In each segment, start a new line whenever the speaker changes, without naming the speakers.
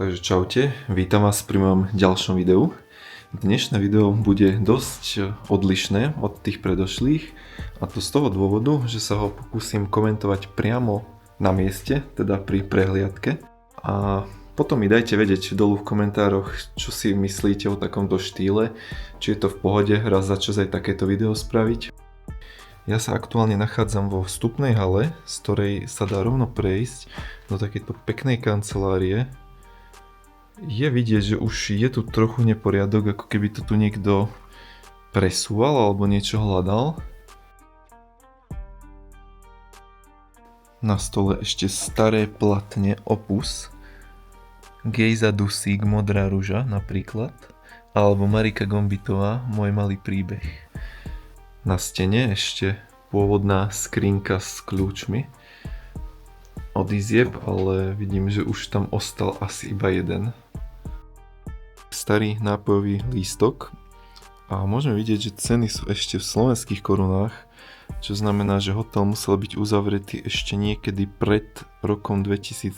Takže čaute, vítam vás pri mojom ďalšom videu. Dnešné video bude dosť odlišné od tých predošlých, a to z toho dôvodu, že sa ho pokúsim komentovať priamo na mieste, teda pri prehliadke. A potom mi dajte vedieť dolu v komentároch, čo si myslíte o takomto štýle, či je to v pohode raz za čas aj takéto video spraviť. Ja sa aktuálne nachádzam vo vstupnej hale, z ktorej sa dá rovno prejsť do takejto peknej kancelárie. Je vidieť, že už je tu trochu neporiadok, ako keby to tu niekto presúval alebo niečo hľadal. Na stole ešte staré platne Opus, Gejza Dusík, Modrá ruža napríklad, alebo Marika Gombitová, Môj malý príbeh. Na stene ešte pôvodná skrinka s kľúčmi od izieb, ale vidím, že už tam ostal asi iba jeden. Starý nápojový lístok a môžeme vidieť, že ceny sú ešte v slovenských korunách, čo znamená, že hotel musel byť uzavretý ešte niekedy pred rokom 2009.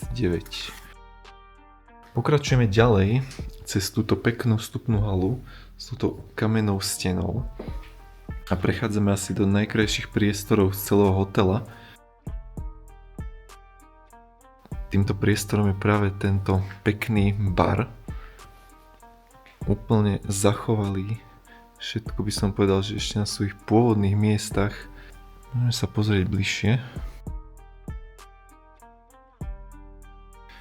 Pokračujeme ďalej cez túto peknú vstupnú halu s touto kamennou stenou a prechádzame asi do najkrajších priestorov z celého hotela. Týmto priestorom je práve tento pekný bar. Úplne zachovali všetko, by som povedal, že ešte na svojich pôvodných miestach. Môžeme sa pozrieť bližšie.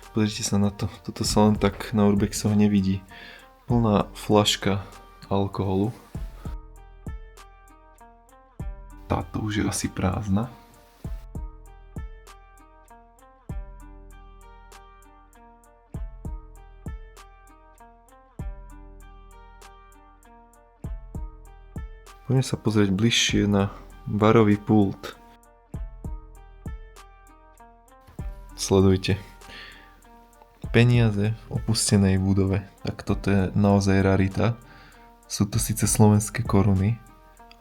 Pozrite sa na to, toto sa len tak na urbexoch nevidí. Plná fľaška alkoholu. Táto už je asi prázdna. Poďme sa pozrieť bližšie na barový pult. Sledujte. Peniaze v opustenej budove. Tak toto je naozaj rarita. Sú to síce slovenské koruny,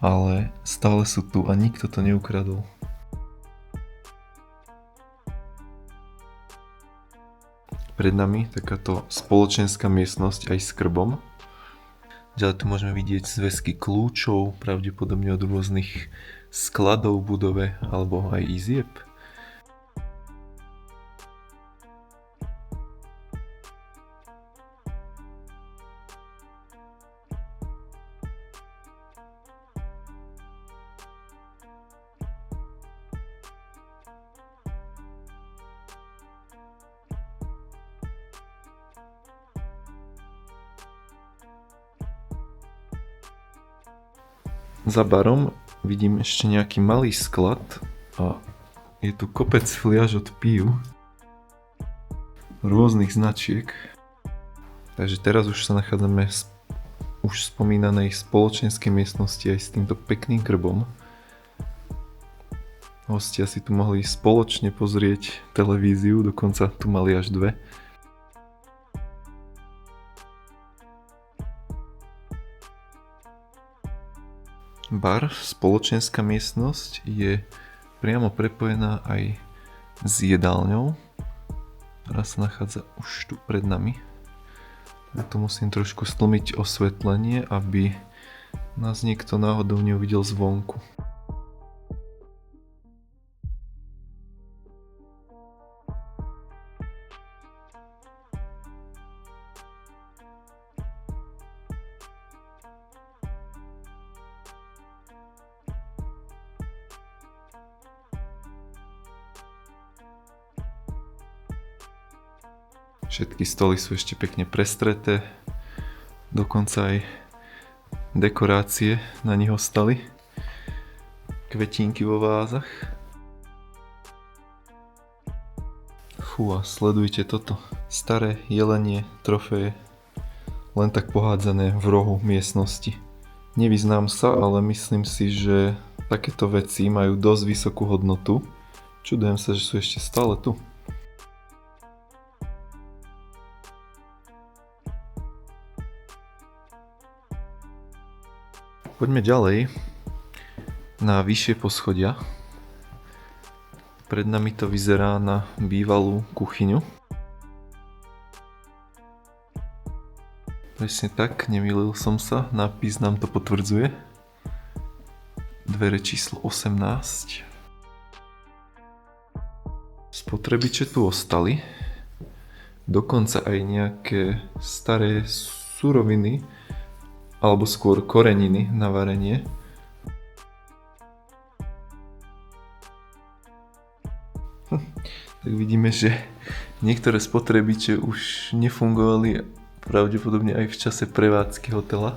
ale stále sú tu a nikto to neukradol. Pred nami takáto spoločenská miestnosť aj s krbom. Ďalej tu môžeme vidieť zväzky kľúčov, pravdepodobne od rôznych skladov v budove alebo aj izieb. Za barom vidím ešte nejaký malý sklad a je tu kopec fliaž od pív rôznych značiek. Takže teraz už sa nachádzame v už spomínanej spoločenskej miestnosti aj s týmto pekným krbom. Hostia si tu mohli spoločne pozrieť televíziu, dokonca tu mali až dve. Bar, spoločenská miestnosť, je priamo prepojená aj s jedálňou, ktorá sa nachádza už tu pred nami. Preto musím trošku stlmiť osvetlenie, aby nás niekto náhodou neuvidel zvonku. Všetky stoly sú ešte pekne prestreté, dokonca aj dekorácie na nich ostali, kvetínky vo vázach. Fú, a sledujte toto. Staré jelenie trofeje, len tak pohádzané v rohu miestnosti. Nevyznám sa, ale myslím si, že takéto veci majú dosť vysokú hodnotu. Čudujem sa, že sú ešte stále tu. Poďme ďalej na vyššie poschodia. Pred nami to vyzerá na bývalú kuchyňu. Presne tak, nemýlil som sa, nápis nám to potvrdzuje. Dvere číslo 18. Spotrebiče tu ostali. Dokonca aj nejaké staré suroviny, alebo skôr koreniny na varenie. Tak vidíme, že niektoré spotrebiče už nefungovali pravdepodobne aj v čase prevádzky hotela.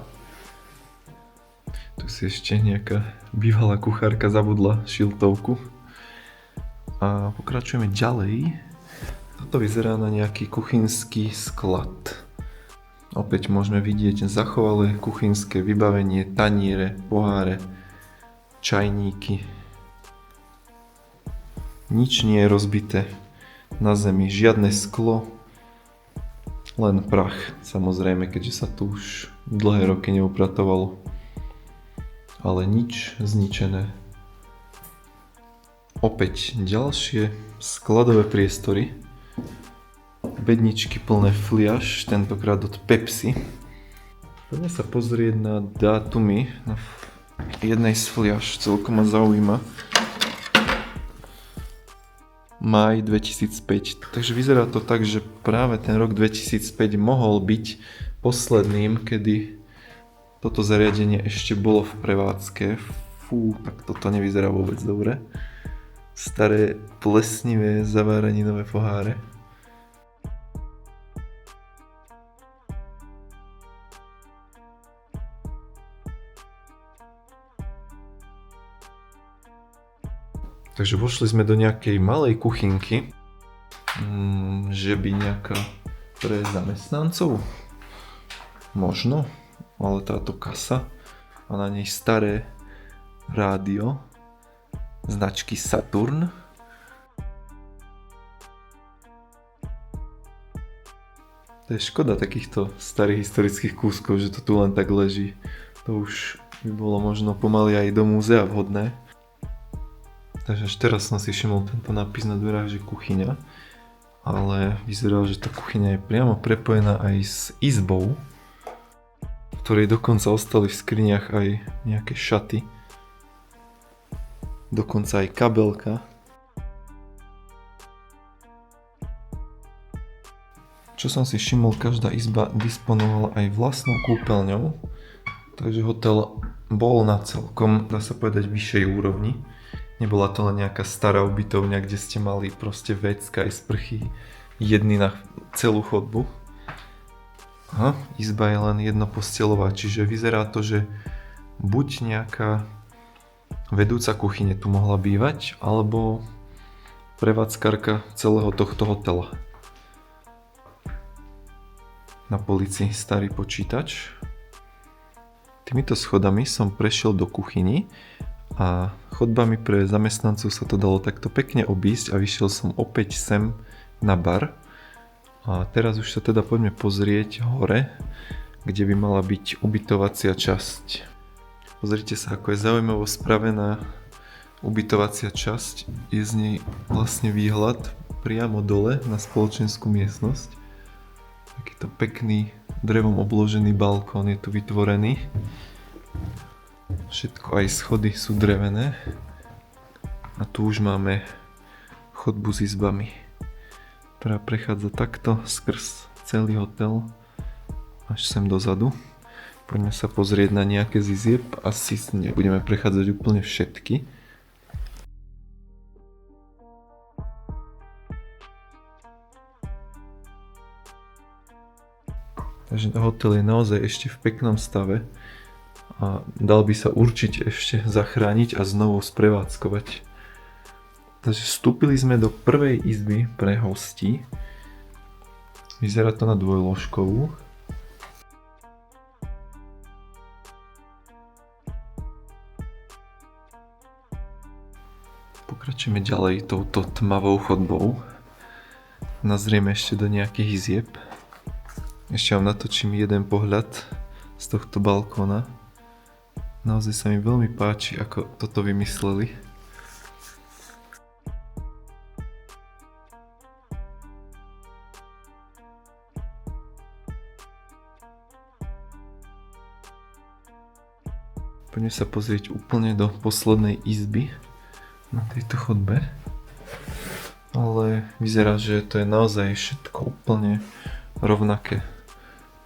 Tu si ešte nejaká bývalá kuchárka zabudla šiltovku. A pokračujeme ďalej. Toto vyzerá na nejaký kuchynský sklad. Opäť môžeme vidieť zachovalé kuchynské vybavenie, taniere, poháre, čajníky. Nič nie je rozbité na zemi, žiadne sklo, len prach, samozrejme, keďže sa tu už dlhé roky neupratovalo. Ale nič zničené. Opäť ďalšie skladové priestory. Bedničky plné fliaš, tentokrát od Pepsi. Poďme sa pozrieť na dátumy na jednej z fliaš, celkom ma zaujíma. Máj 2005. Takže vyzerá to tak, že práve ten rok 2005 mohol byť posledným, kedy toto zariadenie ešte bolo v prevádzke. Fú, tak toto nevyzerá vôbec dobre. Staré plesnivé zaváraninové poháre. Takže vošli sme do nejakej malej kuchynky, že by nejaká pre zamestnancov? Možno, ale táto kasa a na nej staré rádio značky Saturn. To je škoda takýchto starých historických kúskov, že to tu len tak leží. To už by bolo možno pomaly aj do múzea vhodné. Takže až teraz som si všimol tento nápis na dverách, že kuchyňa. Ale vyzerá, že tá kuchyňa je priamo prepojená aj s izbou, v ktorej dokonca ostali v skriniach aj nejaké šaty. Dokonca aj kabelka. Čo som si všimol, každá izba disponovala aj vlastnou kúpeľňou. Takže hotel bol na celkom, dá sa povedať, vyššej úrovni. Nebola to len nejaká stará ubytovňa, kde ste mali proste vecka aj sprchy jedny na celú chodbu. Aha, izba je len jednoposteľová, čiže vyzerá to, že buď nejaká vedúca kuchyne tu mohla bývať, alebo prevádzkarka celého tohto hotela. Na polici starý počítač. Týmito schodami som prešiel do kuchyni a chodbami pre zamestnancov sa to dalo takto pekne obísť a vyšiel som opäť sem na bar. A teraz už sa teda poďme pozrieť hore, kde by mala byť ubytovacia časť. Pozrite sa, ako je zaujímavo spravená ubytovacia časť. Je z nej vlastne výhľad priamo dole na spoločenskú miestnosť. Takýto pekný drevom obložený balkón je tu vytvorený. Všetko, aj schody sú drevené. A tu už máme chodbu s izbami, ktorá prechádza takto skrz celý hotel až sem dozadu. Poďme sa pozrieť na nejaké z izieb. Asi nebudeme prechádzať úplne všetky. Takže hotel je naozaj ešte v peknom stave a dal by sa určite ešte zachrániť a znovu sprevádzkovať. Takže vstúpili sme do prvej izby pre hostí. Vyzerá to na dvojložkovú. Pokračujeme ďalej touto tmavou chodbou. Nazrieme ešte do nejakých izieb. Ešte vám natočím jeden pohľad z tohto balkóna. Naozaj sa mi veľmi páči, ako toto vymysleli. Poďme sa pozrieť úplne do poslednej izby na tejto chodbe. Ale vyzerá, že to je naozaj všetko úplne rovnaké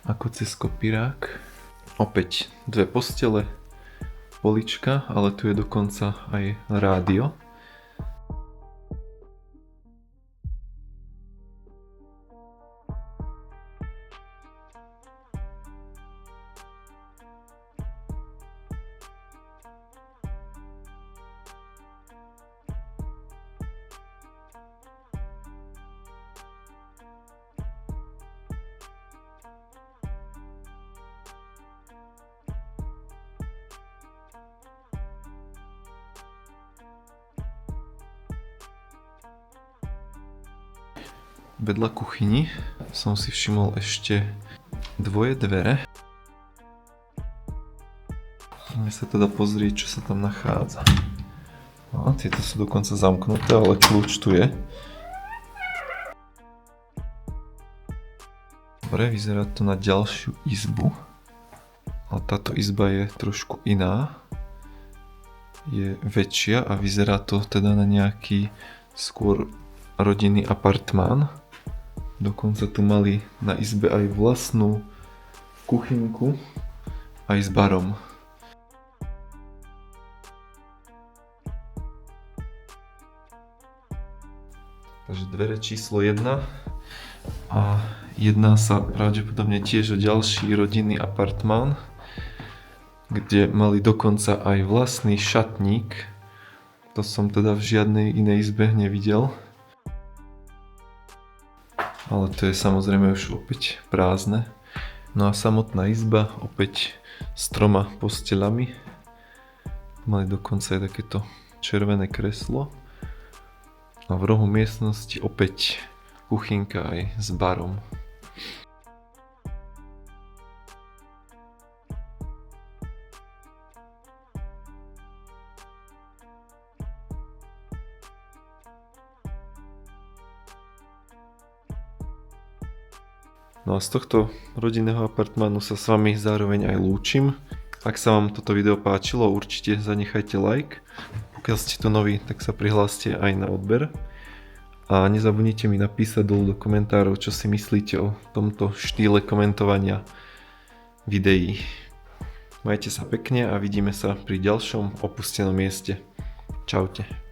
ako cez kopírák. Opäť dve postele, polička, ale tu je dokonca aj rádio. Vedľa kuchyni som si všimol ešte dvoje dvere. Poďme sa teda pozrieť, čo sa tam nachádza. No, tieto sú dokonca zamknuté, ale kľúč tu je. Dobre, vyzerá to na ďalšiu izbu. Ale táto izba je trošku iná. Je väčšia a vyzerá to teda na nejaký skôr rodinný apartmán. Dokonca tu mali na izbe aj vlastnú kuchynku, aj s barom. Takže dvere číslo 1 a jedná sa pravdepodobne tiež o ďalší rodinný apartmán, kde mali dokonca aj vlastný šatník. To som teda v žiadnej inej izbe nevidel. Ale to je samozrejme už opäť prázdne. No a samotná izba opäť s 3 posteľami. Mali dokonca aj takéto červené kreslo. A v rohu miestnosti opäť kuchynka aj s barom. No a z tohto rodinného apartmánu sa s vami zároveň aj lúčim. Ak sa vám toto video páčilo, určite zanechajte like. Pokiaľ ste tu noví, tak sa prihláste aj na odber. A nezabudnite mi napísať dolu do komentárov, čo si myslíte o tomto štýle komentovania videí. Majte sa pekne a vidíme sa pri ďalšom opustenom mieste. Čaute.